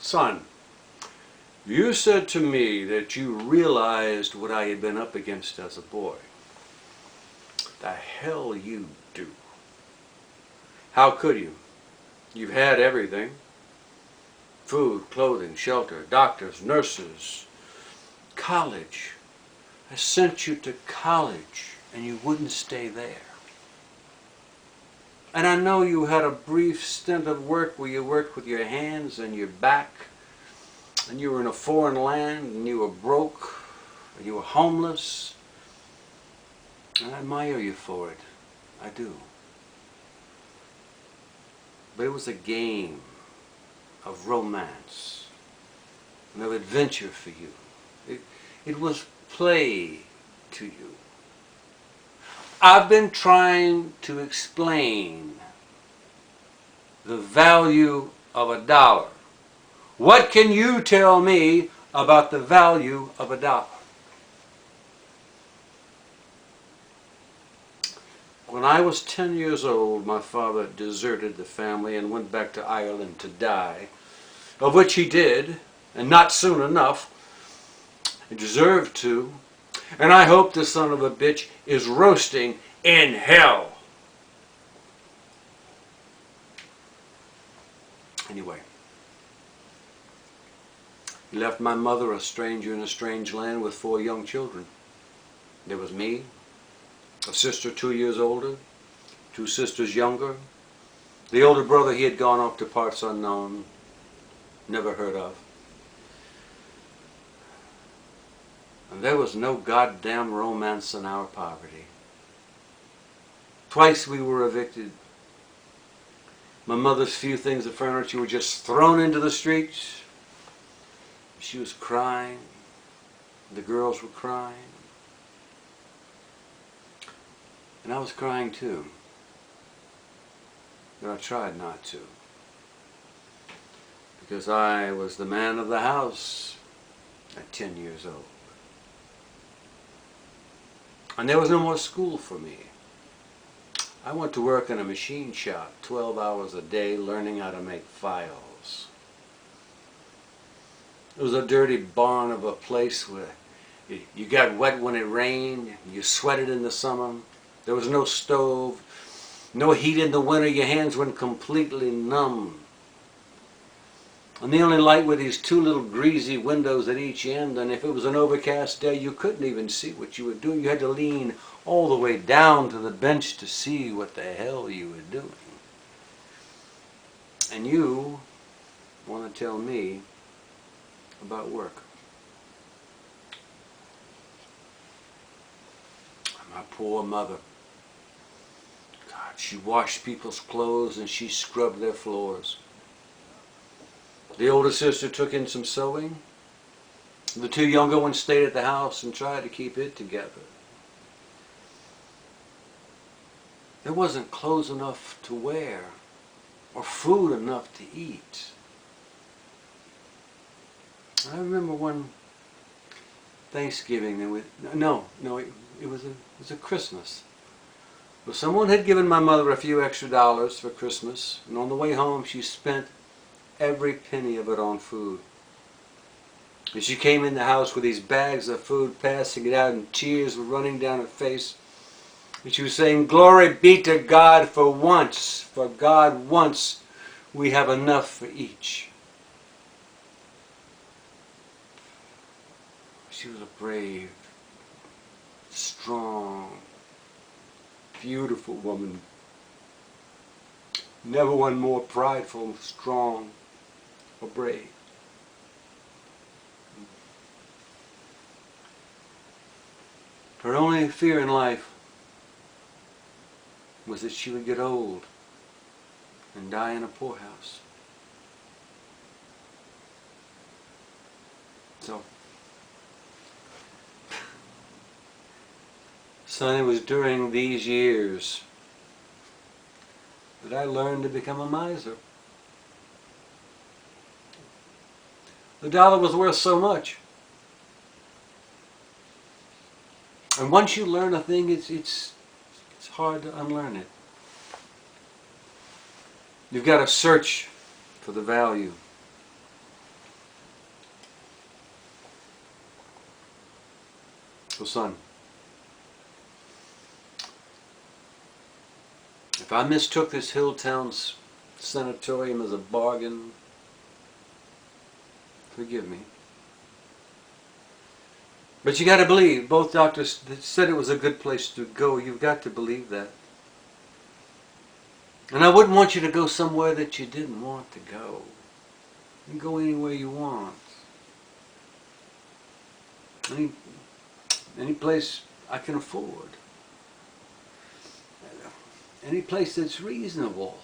Son, you said to me that you realized what I had been up against as a boy. The hell you do. How could you? You've had everything. Food, clothing, shelter, doctors, nurses, college. I sent you to college and you wouldn't stay there. And I know you had a brief stint of work where you worked with your hands and your back, and you were in a foreign land and you were broke and you were homeless. And I admire you for it. I do. But it was a game of romance and of adventure for you. It was play to you. I've been trying to explain the value of $1. What can you tell me about the value of $1? When I was 10 years old, my father deserted the family and went back to Ireland to die, of which he did, and not soon enough. He deserved to, and I hope the son of a bitch is roasting in hell. Anyway, he left my mother a stranger in a strange land with 4 young children. There was me, a sister 2 years older, 2 sisters younger. The older brother, he had gone off to parts unknown, never heard of. And there was no goddamn romance in our poverty. Twice we were evicted. My mother's few things of furniture were just thrown into the streets. She was crying. The girls were crying. And I was crying too. But I tried not to. Because I was the man of the house at 10 years old. And there was no more school for me. I went to work in a machine shop 12 hours a day learning how to make files. It was a dirty barn of a place where you got wet when it rained, you sweated in the summer. There was no stove, no heat in the winter. Your hands went completely numb. And the only light were these 2 little greasy windows at each end, and if it was an overcast day, you couldn't even see what you were doing. You had to lean all the way down to the bench to see what the hell you were doing. And you want to tell me about work. My poor mother. God, she washed people's clothes and she scrubbed their floors. The older sister took in some sewing. The 2 younger ones stayed at the house and tried to keep it together. There wasn't clothes enough to wear or food enough to eat. I remember one Thanksgiving, it was a Christmas. Well, someone had given my mother a few extra dollars for Christmas, and on the way home she spent every penny of it on food. And she came in the house with these bags of food, passing it out, and tears were running down her face. And she was saying, "Glory be to God for God once we have enough for each." She was a brave, strong, beautiful woman. Never one more prideful, strong, or brave. Her only fear in life was that she would get old and die in a poorhouse. So, son, it was during these years that I learned to become a miser. The dollar was worth so much. And once you learn a thing, it's hard to unlearn it. You've got to search for the value. son, if I mistook this Hilltown sanatorium as a bargain, forgive me. But you got to believe, both doctors said it was a good place to go. You've got to believe that. And I wouldn't want you to go somewhere that you didn't want to go. You can go anywhere you want. Any place I can afford. Any place that's reasonable.